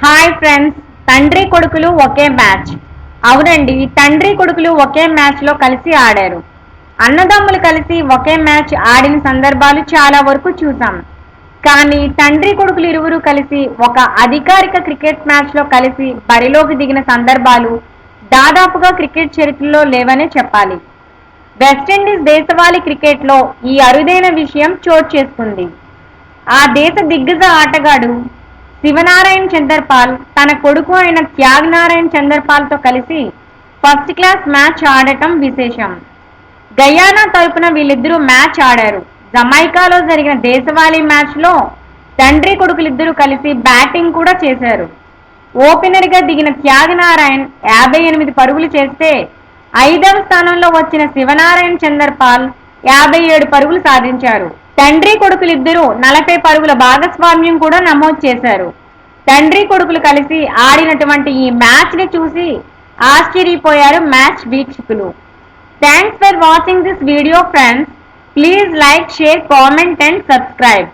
Hi friends, తండ్రి కొడుకులు ఒకే match. అవునండి, తండ్రి కొడుకులు ఒకే మ్యాచ్లో కలిసి ఆడారు. అన్నదమ్ములు కలిసి ఒకే మ్యాచ్ ఆడిన సందర్భాలు చాలా వరకు చూసాం. కానీ తండ్రి కొడుకులు ఇరువురు కలిసి ఒక అధికారిక క్రికెట్ మ్యాచ్లో కలిసి బరిలోకి దిగిన సందర్భాలు దాదాపుగా క్రికెట్ చరిత్రలో లేవనే చెప్పాలి. వెస్టిండీస్ దేశవాళీ క్రికెట్లో ఈ అరుదైన విషయం చోటు చేసుకుంది. ఆ దేశ దిగ్గజ ఆటగాడు శివనారాయణ్ చందర్పాల్ తన కొడుకు అయిన త్యాగనారాయణ్ చందర్పాల్తో కలిసి ఫస్ట్ క్లాస్ మ్యాచ్ ఆడటం విశేషం. గయానా తరపున వీళ్ళిద్దరూ మ్యాచ్ ఆడారు. జమైకాలో జరిగిన దేశవాళీ మ్యాచ్లో తండ్రి కొడుకులిద్దరూ కలిసి బ్యాటింగ్ కూడా చేశారు. ఓపెనర్గా దిగిన త్యాగనారాయణ్ 58 పరుగులు చేస్తే 5వ స్థానంలో వచ్చిన శివనారాయణ్ చందర్పాల్ 57 పరుగులు సాధించారు. తండ్రి కొడుకులిద్దరూ 40 పరుగుల భాగస్వామ్యం కూడా నమోదు చేశారు. తండ్రి కొడుకులు కలిసి ఆడినటువంటి ఈ మ్యాచ్ ని చూసి ఆశ్చర్యపోయారు మ్యాచ్ వీక్షకులు. Thanks for watching this video friends. Please like, share, comment and subscribe.